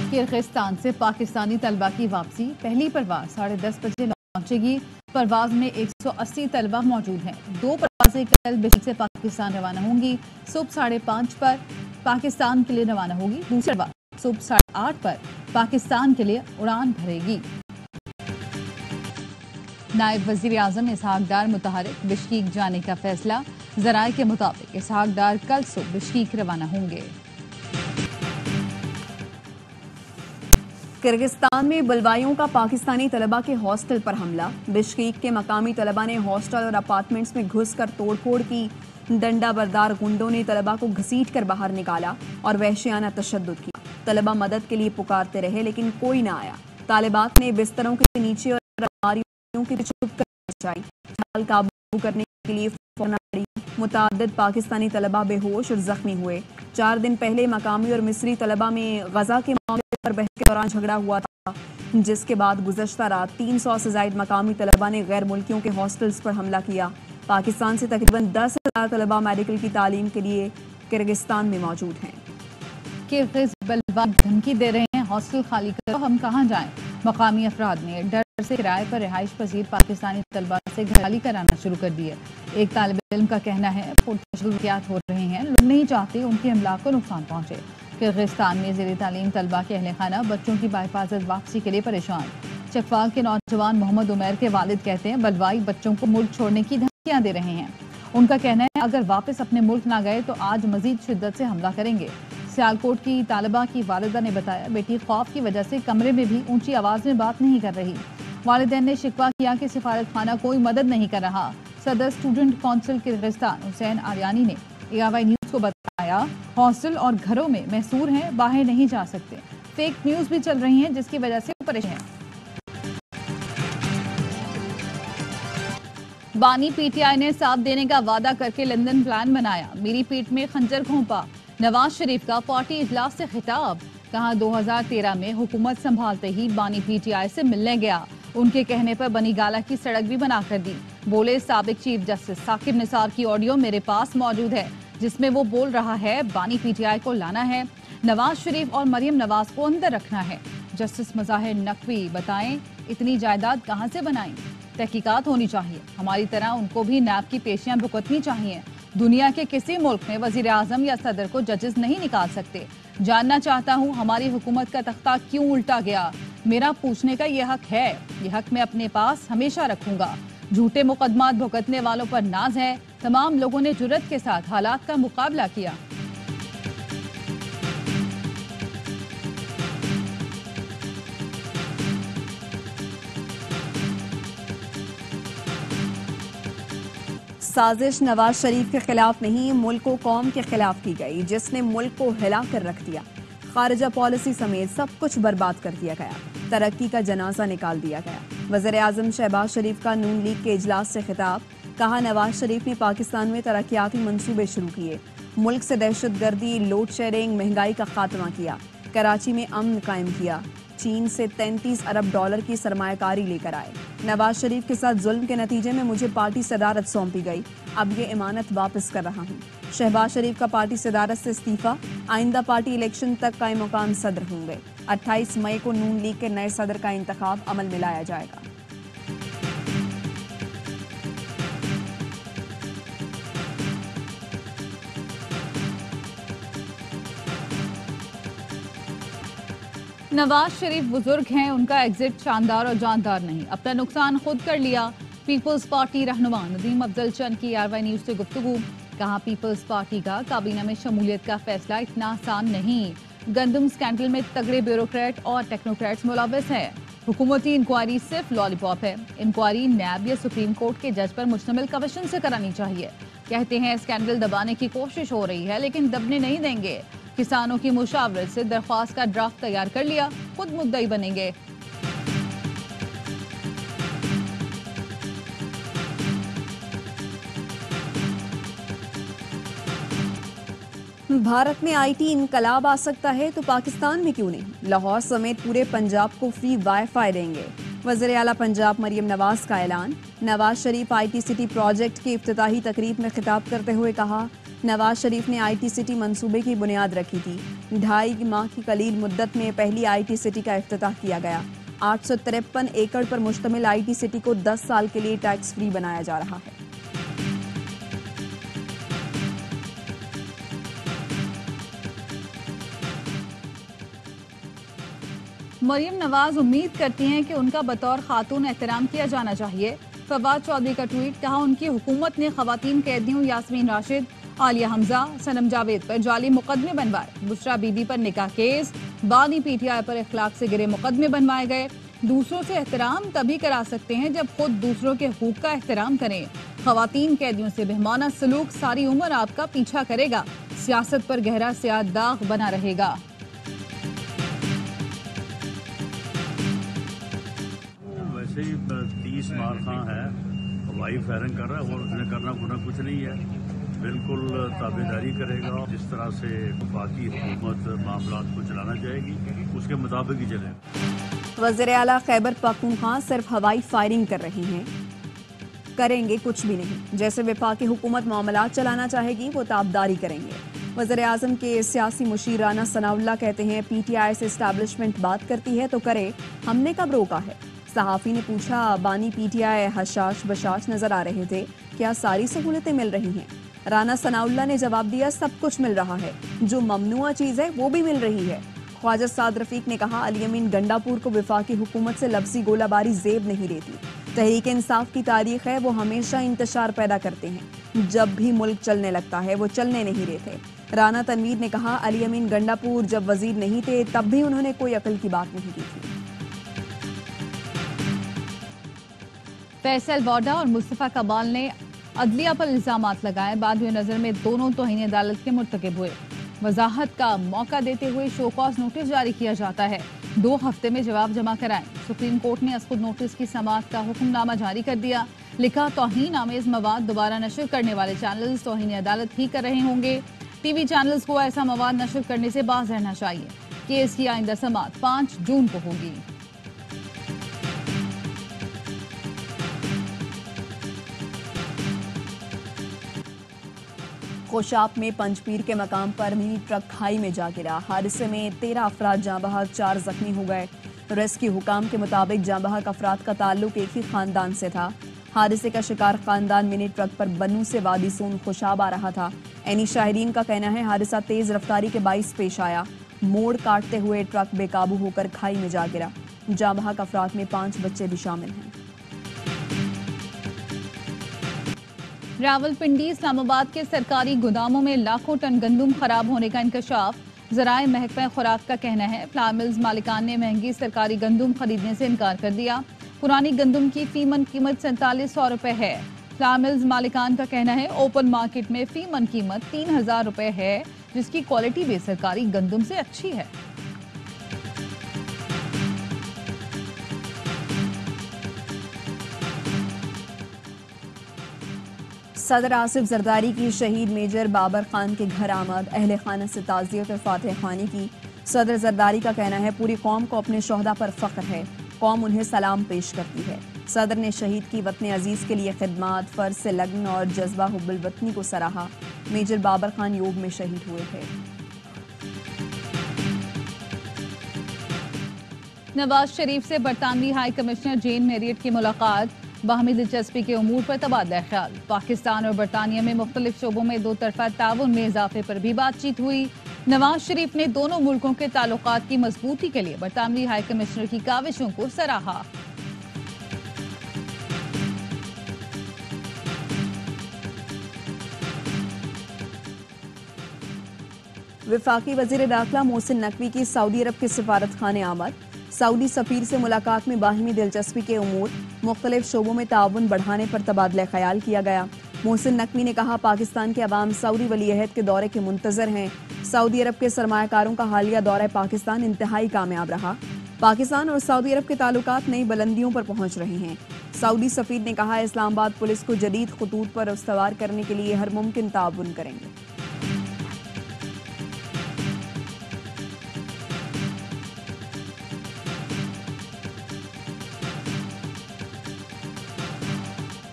Kyrgyzstan से पाकिस्तानी तलबा की वापसी। पहली परवाज 10:30 बजे पहुंचेगी। परवाज में 180 तलबा मौजूद हैं। 2 परवाजें कल बिश्केक से पाकिस्तान रवाना होंगी। सुबह 5:30 पर पाकिस्तान के लिए रवाना होगी। दूसरी परवाज सुबह 8:30 पर पाकिस्तान के लिए उड़ान भरेगी। नायब वजीर आजम इसहाक डार मुतहरिक बिश्केक जाने का फैसला। जराये के मुताबिक इसहाक डार कल सुबह बिश्केक रवाना होंगे। किर्गिस्तान में बलवाइयों का पाकिस्तानी तलबा के हॉस्टल पर हमला। बिश्केक के मकामी तलबा ने हॉस्टल और अपार्टमेंट्स में घुसकर तोड़फोड़ की। डंडा बरदार गुंडों ने तलबा को घसीट कर बाहर निकाला और वहशियाना तशद्दुद किया। तलबा मदद के लिए पुकारते रहे लेकिन कोई ना आया। तालिबात ने बिस्तरों के नीचे और अलमारियों के छुप कर बचाई। हाल काबू करने के लिए मुताद्दिद पाकिस्तानी तलबा बेहोश और जख्मी हुए। 4 दिन पहले मकामी और मिस्री तलबा में गजा के मामले पर बहस के दौरान झगड़ा हुआ था, जिसके बाद गुज़श्ता रात 300 से ज़ायद मकामी तलबा ने गैर मुल्कियों के हॉस्टल्स पर हमला किया। पाकिस्तान से तकरीबन 10,000 तलबा मेडिकल की तालीम के लिए किर्गिस्तान में मौजूद हैं। किर्गिज बलवा धमकी दे रहे हैं, हॉस्टल खाली करो, हम कहाँ जाएं। मकामी अफराद ने डर से किराए पर रिहाइश पजीर पाकिस्तानी तलबा से घर खाली कराना शुरू कर दिया। एक तालिब इल्म का कहना है पुरतशद्दुद हो रहे हैं, लोग नहीं चाहते उनके अमलाक को नुकसान पहुंचे। किर्गिस्तान में ज़ेर तालीम तलबा के अहले खाना बच्चों की बाहिफाजत वापसी के लिए परेशान। चकवाल के नौजवान मोहम्मद उमैर के वालिद कहते हैं बलवाई बच्चों को मुल्क छोड़ने की धमकियां दे रहे हैं। उनका कहना है अगर वापस अपने मुल्क ना गए तो आज मजीद शिद्दत से हमला करेंगे। सियालकोट की तालिबा की वालिदा ने बताया बेटी खौफ की वजह से कमरे में भी ऊंची आवाज में बात नहीं कर रही। वालिदैन ने शिकवा किया कि सिफारत खाना कोई मदद नहीं कर रहा। सदर स्टूडेंट काउंसिल किर्गिस्तान हुसैन आर्यानी ने ARY न्यूज को बताया हॉस्टल और घरों में महसूर हैं, बाहर नहीं जा सकते। फेक न्यूज भी चल रही हैं जिसकी वजह से परेशान हैं। बानी PTI ने साथ देने का वादा करके लंदन प्लान बनाया। मेरी पीठ में खंजर घोंपा। नवाज शरीफ का पार्टी इजलास से खिताब। कहा 2013 में हुकूमत संभालते ही बानी PTI से मिलने गया। उनके कहने पर बनी गाला की सड़क भी बनाकर दी। बोले साबिक चीफ जस्टिस साकिब निसार की ऑडियो मेरे पास मौजूद है जिसमें वो बोल रहा है बानी PTI को लाना है, नवाज शरीफ और मरियम नवाज को अंदर रखना है। जस्टिस मज़ाहिर नकवी बताएं इतनी जायदाद कहां से बनाई। तहकीकात होनी चाहिए, हमारी तरह उनको भी नैब की पेशियां भुगतनी चाहिए। दुनिया के किसी मुल्क में वजीर आजम या सदर को जजेस नहीं निकाल सकते। जानना चाहता हूँ हमारी हुकूमत का तख्ता क्यों उल्टा गया। मेरा पूछने का ये हक है, ये हक मैं अपने पास हमेशा रखूंगा। झूठे मुकदमात भुगतने वालों पर नाज है। तमाम लोगों ने जुर्रत के साथ हालात का मुकाबला किया। साजिश नवाज शरीफ के खिलाफ नहीं, मुल्क व कौम के खिलाफ की गई, जिसने मुल्क को हिला कर रख दिया। खारिजा पॉलिसी समेत सब कुछ बर्बाद कर दिया गया। तरक्की का जनाजा निकाल दिया गया। वज़ीर आज़म शहबाज शरीफ का नून लीग के इजलास से खिताब। कहा नवाज शरीफ ने पाकिस्तान में तरक्याती मंसूबे शुरू किए। मुल्क से दहशतगर्दी, लोड शेयरिंग, महंगाई का खात्मा किया। कराची में अमन कायम किया। चीन से 33 अरब डॉलर की सरमायाकारी लेकर आए। नवाज शरीफ के साथ जुल्म के नतीजे में मुझे पार्टी सदारत सौंपी गई। अब ये इमानत वापस कर रहा हूँ। शहबाज शरीफ का पार्टी सदारत से इस्तीफा। आइंदा पार्टी इलेक्शन तक कायम मुकाम सदर होंगे। 28 मई को नून लीग के नए सदर का इंतखाब अमल में लाया जाएगा। नवाज शरीफ बुजुर्ग हैं, उनका एग्जिट शानदार और जानदार नहीं, अपना नुकसान खुद कर लिया। पीपल्स पार्टी रहनुमा नदीम अफजल चंद की ARY न्यूज से गुफ्तगू। कहा पीपल्स पार्टी का काबीना में शमूलियत का फैसला इतना आसान नहीं। गंदम स्कैंडल में तगड़े ब्यूरोक्रेट और टेक्नोक्रेट्स मुलविस हैं। हुकूमती इंक्वायरी सिर्फ लॉलीपॉप है। इंक्वायरी नैब या सुप्रीम कोर्ट के जज पर मुश्तमिल कमीशन से करानी चाहिए। कहते हैं स्कैंडल दबाने की कोशिश हो रही है लेकिन दबने नहीं देंगे। किसानों की मुशावरत से दरख्वास्त का ड्राफ्ट तैयार कर लिया, खुद मुद्दई बनेंगे। भारत में IT इनकलाब आ सकता है तो पाकिस्तान में क्यों नहीं। लाहौर समेत पूरे पंजाब को फ्री वाईफाई देंगे। वज़ीर आला पंजाब मरियम नवाज का ऐलान। Nawaz Sharif IT city project की इफ्तिताही तकरीब में खिताब करते हुए कहा नवाज शरीफ ने IT सिटी मंसूबे की बुनियाद रखी थी। 2.5 माह की कलील मुद्दत में पहली IT सिटी का इफ्तिताह किया गया। 853 एकड़ पर मुश्तमिल IT सिटी को 10 साल के लिए टैक्स फ्री बनाया जा रहा है। मरियम नवाज उम्मीद करती हैं कि उनका बतौर खातून एहतराम किया जाना चाहिए। फवाद चौधरी का ट्वीट, कहा उनकी हुकूमत ने खवातीन कैदियों यास्मीन राशिद, आलिया हमजा, सनम जावेद पर जाली मुकदमे बनवाए। बुशरा बीबी पर निकाह केस, बानी PTI पर इखलाक से गिरे मुकदमे बनवाए गए। दूसरों से एहतराम तभी करा सकते हैं जब खुद दूसरों के हुकूक का एहतराम करें। खवातीन कैदियों से बेहमाना सलूक सारी उम्र आपका पीछा करेगा। सियासत पर गहरा स्याह दाग बना रहेगा। वैसे ही 30 मार खां है, हवाई फायरिंग कर रहा है और उसने करना कुछ नहीं है। बिल्कुल ताबेदारी करेगा। जिस तरह से वफाकी हुकूमत मामला को चलाना चाहेगी उसके मुताबिक ही चलेगा। वज़ीर आला खैबर पख्तूनख्वा सिर्फ हवाई फायरिंग कर रही हैं, करेंगे कुछ भी नहीं। जैसे वफाकी हुकूमत मामलात चलाना चाहेगी वो ताबदारी करेंगे। वज़ीर आज़म के सियासी मुशीर राना सनाउल्लाह कहते हैं PTI से एस्टैब्लिशमेंट बात करती है तो करे, हमने कब रोका है। सहाफ़ी ने पूछा, बानी PTI हशाश बशाश नजर आ रहे थे, क्या सारी सहूलतें मिल रही हैं। राना सनाउल्लाह ने जवाब दिया, सब कुछ मिल रहा है, जो ममनुआ चीज़ है वो भी मिल रही है। ख्वाजा साद रफीक ने कहा, अली अमीन गंडापुर को वफाकी हुकूमत से लफ्जी गोलाबारी जेब नहीं देती। तहरीक इंसाफ की तारीख है, वो हमेशा इंतशार पैदा करते हैं। जब भी मुल्क चलने लगता है वो चलने नहीं देते। राना तनवीर ने कहा, अली अमीन गंडापुर जब वजीर नहीं थे तब भी उन्होंने कोई अकल की बात नहीं की थी। फैसल वाडा और मुस्तफा कमाल ने अदलिया पर इल्जामात लगाए। बाद में नजर में दोनों तौहीन अदालत के मुर्तकिब हुए। वजाहत का मौका देते हुए शो कॉज नोटिस जारी किया जाता है। 2 हफ्ते में जवाब जमा कराएं। सुप्रीम कोर्ट ने असखुद नोटिस की समाअत का हुक्मनामा जारी कर दिया। लिखा, तौहीन आमेज मवाद दोबारा नशर करने वाले चैनल्स तौहीन अदालत ही कर रहे होंगे। TV चैनल्स को ऐसा मवाद नशर करने से बाज रहना चाहिए। केस की आइंदा समाअत 5 जून को होगी। कोशाप में पंजपीर के मकाम पर मिनी ट्रक खाई में जा गिरा। हादसे में 13 अफराद जाँ बहक, 4 जख्मी हो गए। रेस्क्यू हुकाम के मुताबिक जाँ बहक अफराद का ताल्लुक एक ही खानदान से था। हादसे का शिकार खानदान मिनी ट्रक पर बन्नू से वादी सोन खुशाब आ रहा था। एनी शाहरीन का कहना है हादसा तेज रफ्तारी के बाइस पेश आया। मोड़ काटते हुए ट्रक बेकाबू होकर खाई में जा गिरा। जाँ बहक अफराद में 5 बच्चे भी शामिल हैं। रावलपिंडी इस्लामाबाद के सरकारी गोदामों में लाखों टन गंदम खराब होने का इंकशाफ। ज़राए महकमा खुराक का कहना है फ्लावर मिल्स मालिकान ने महंगी सरकारी गंदम खरीदने से इनकार कर दिया। पुरानी गंदम की फी मन कीमत 4700 रुपए है। फ्लावर मिल्स मालिकान का कहना है ओपन मार्केट में फी मन कीमत 3000 रुपए है, जिसकी क्वालिटी भी सरकारी गंदम से अच्छी है। सदर आसिफ जरदारी की शहीद मेजर बाबर खान के घर आमद। अहले खाना से ताज़ियत और फातह खानी की। सदर जरदारी का कहना है पूरी कौम को अपने शोहदा पर फख्र है, कौम उन्हें सलाम पेश करती है। सदर ने शहीद की वतन अजीज के लिए खिदमत, फर्ज से लगन और जज्बा हुब्बुल वतनी को सराहा। मेजर बाबर खान योग में शहीद हुए थे। नवाज शरीफ से बरतानवी हाई कमिश्नर जेन मैरियट की मुलाकात। बाहमी दिलचस्पी के उमूर पर तबादला ख्याल। पाकिस्तान और बरतानिया में मुख्तलिफ शोबों में 2 तरफा ताउन में इजाफे पर भी बातचीत हुई। नवाज शरीफ ने दोनों मुल्कों के ताल्लुकात की मजबूती के लिए बरतानवी हाई कमिश्नर की काविशों को सराहा। वफाकी वजीर दाखिला मोहसिन नकवी की सऊदी अरब के सफारत खाने आमद। सऊदी सफीर से मुलाकात में बाहिमी दिलचस्पी के उमूर, मुख्तलिफ शोबों में ताउन बढ़ाने पर तबादला ख्याल किया गया। मोहसिन नकवी ने कहा पाकिस्तान के अवाम सऊदी वली अहद के दौरे के मुंतजर हैं। सऊदी अरब के सरमायाकारों का हालिया दौरा पाकिस्तान इंतहाई कामयाब रहा। पाकिस्तान और सऊदी अरब के ताल्लुकात नई बुलंदियों पर पहुंच रहे हैं। सऊदी सफीर ने कहा इस्लामाबाद पुलिस को जदीद खतूत पर उस्तवार करने के लिए हर मुमकिन ताउन करेंगे।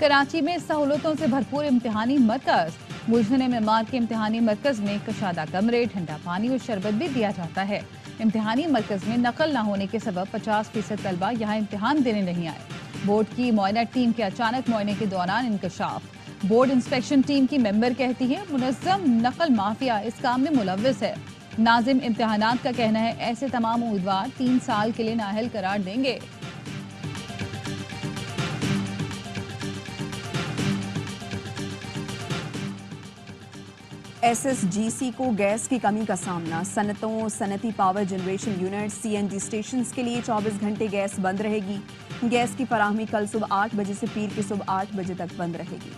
कराची में सहूलतों से भरपूर इम्तिहानी मरकज। बुझने मेमार के इम्तिहानी मरकज में कशादा कमरे, ठंडा पानी और शरबत भी दिया जाता है। इम्तिहानी मरकज में नकल न होने के सबब 50% तलबा यहाँ इम्तिहान देने नहीं आए। बोर्ड की मुआयना टीम के अचानक मुआयने के दौरान इंकशाफ। बोर्ड इंस्पेक्शन टीम की मेंबर कहती है मुनज़्ज़म नकल माफिया इस काम में मुलव्विस है। नाजिम इम्तिहानात का कहना है ऐसे तमाम उम्मीदवार 3 साल के लिए नाअहल करार देंगे। एसएसजीसी को गैस की कमी का सामना। सनतों, सनती power generation unit, CNG station के लिए 24 घंटे गैस बंद रहेगी। गैस की फराहमी कल सुबह 8 बजे से पीर की सुबह 8 बजे तक बंद रहेगी।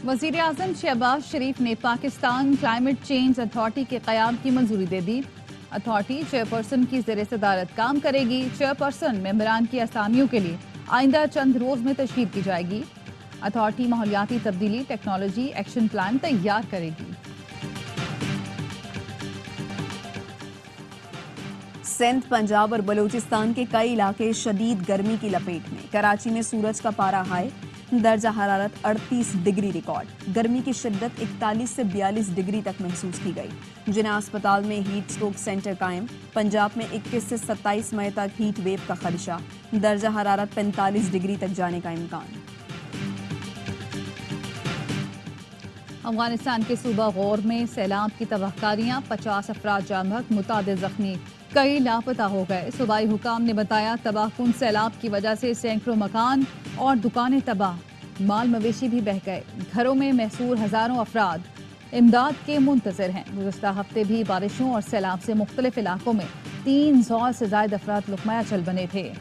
वज़ीर आज़म शहबाज शरीफ ने पाकिस्तान क्लाइमेट चेंज अथॉरिटी के क़याम की मंजूरी दे दी। अथॉरिटी चेयरपर्सन की ज़ेर सदारत काम करेगी। चेयरपर्सन मेंबरान की असामियों के लिए आइंदा चंद रोज़ में तशहीर की जाएगी। अथॉरिटी माहौलियाती तब्दीली टेक्नोलॉजी एक्शन प्लान तैयार करेगी। सिंध, पंजाब और बलूचिस्तान के कई इलाके शदीद गर्मी की लपेट में। कराची में सूरज का पारा हाई, दर्जा हरारत 38 डिग्री रिकॉर्ड। गर्मी की शिद्दत 41 से 42 डिग्री तक महसूस की गई। जिना अस्पताल में हीट स्ट्रोक सेंटर कायम। पंजाब में 21 से 27 मई तक हीट वेव का खदशा। दर्जा हरारत 45 डिग्री तक जाने का इम्कान। अफगानिस्तान के सूबा गौर में सैलाब की तबाहकारियां, 50 अफराद जाँ बहक, मुतादिद जख्मी, कई लापता हो गए। सूबाई हुकाम ने बताया तबाहकुन सैलाब की वजह से सैकड़ों मकान और दुकानें तबाह, माल मवेशी भी बह गए। घरों में महसूर हजारों अफराद इमदाद के मुंतजर हैं। गुज़श्ता हफ्ते भी बारिशों और सैलाब से मुख्तलिफ इलाकों में 300 से ज्यादा अफराद लुकमाया चल बने थे।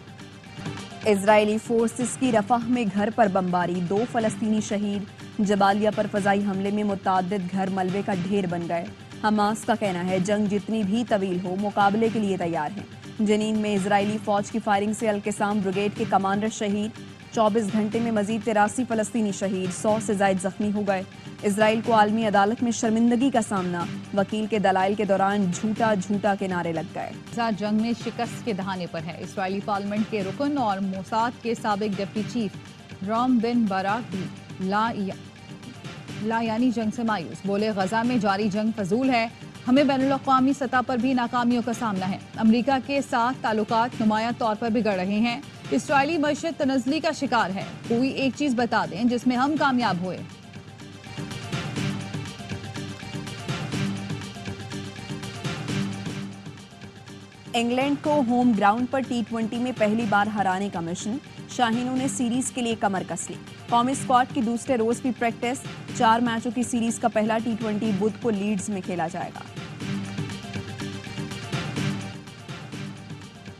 इजरायली फोर्सेस की रफाह में घर पर बमबारी, 2 फलस्तीनी शहीद। जबालिया पर फजाई हमले में मुताद्दिद घर मलबे का ढेर बन गए। हमास का कहना है जंग जितनी भी तवील हो मुकाबले के लिए तैयार है। जनीन में इजरायली फौज की फायरिंग से अल-क़िसाम ब्रिगेड के कमांडर शहीद। 24 घंटे में मजीद 83 फलस्तीनी शहीद, 100 से जायद जख्मी हो गए। इजराइल को आलमी अदालत में शर्मिंदगी का सामना। वकील के दलाइल के दौरान झूठा झूठा के नारे लग गए। जंग में शिकस्त के दहाने पर है। इसराइली पार्लियामेंट के रुकन और मोसाद के साबिक डिप्टी चीफ राम बिन बाराक भी लायानी जंग से मायूस। बोले गजा में जारी जंग फजूल है, हमें बैनुल-अक़वामी सतह पर भी नाकामियों का सामना है। अमरीका के साथ ताल्लुकात नुमाया तौर पर बिगड़ रहे हैं। इसराइली मईशत तनज़्ज़ुली का शिकार है। कोई एक चीज बता दें जिसमें हम कामयाब हुए। इंग्लैंड को होम ग्राउंड पर T20 में पहली बार हराने का मिशन। शाहीनों ने सीरीज के लिए कमर कस ली। कौमी स्क्वाड की दूसरे रोज भी प्रैक्टिस। 4 मैचों की सीरीज का पहला T20 बुध को लीड्स में खेला जाएगा।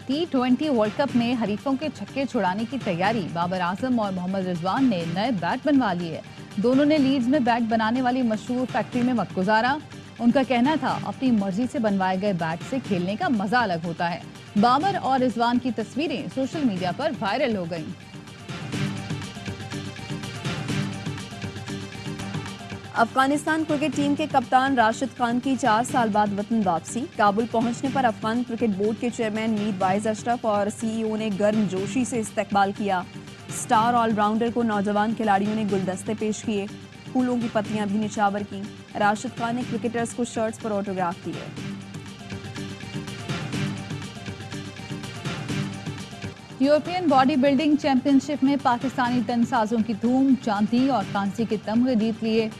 T20 वर्ल्ड कप में हरीफों के छक्के छुड़ाने की तैयारी। बाबर आजम और मोहम्मद रिजवान ने नए बैट बनवा लिए। दोनों ने लीड्स में बैट बनाने वाली मशहूर फैक्ट्री में वक्त गुजारा। उनका कहना था अपनी मर्जी से बनवाए गए बैट से खेलने का मजा अलग होता है। बाबर और रिजवान की तस्वीरें सोशल मीडिया पर वायरल हो गईं। अफगानिस्तान क्रिकेट टीम के कप्तान राशिद खान की 4 साल बाद वतन वापसी। काबुल पहुंचने पर अफगान क्रिकेट बोर्ड के चेयरमैन मीर वाइज अशरफ और सीईओ ने गर्मजोशी से इस्तकबाल किया। स्टार ऑलराउंडर को नौजवान खिलाड़ियों ने गुलदस्ते पेश किए। फूलों की पत्तियां भी निछावर की। राशिद खान ने क्रिकेटर्स को शर्ट्स पर ऑटोग्राफ दिए। यूरोपियन बॉडी बिल्डिंग चैंपियनशिप में पाकिस्तानी तनसाजों की धूम। चांदी और कांसी के तमगे जीत लिए।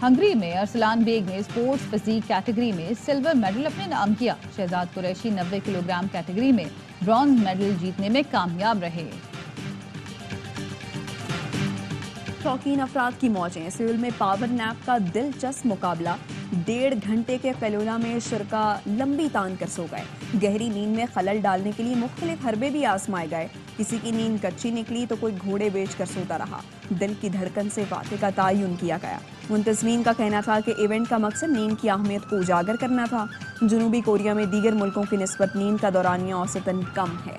हंगरी में अरसलान बेग ने स्पोर्ट्स फिजिक कैटेगरी में सिल्वर मेडल अपने नाम किया। शहजाद कुरैशी 90 किलोग्राम कैटेगरी में ब्रॉन्ज मेडल जीतने में कामयाब रहे। शौकीन अफराद की मौजें। सिविल में पावर नैप का दिलचस्प मुकाबला। 1.5 घंटे के कैलोला में शुरका लंबी तान कर सो गए। गहरी नींद में खलल डालने के लिए मुख्तलिफ हरबे भी आजमाए गए। किसी की नींद कच्ची निकली तो कोई घोड़े बेच कर सोता रहा। दिल की धड़कन से वाक़े का तयन किया गया। मुंतज़मीन का कहना था कि इवेंट का मकसद नींद की अहमियत को उजागर करना था। जनूबी कोरिया में दीगर मुल्कों की निस्बत नींद का दौरानिया औसतन कम है।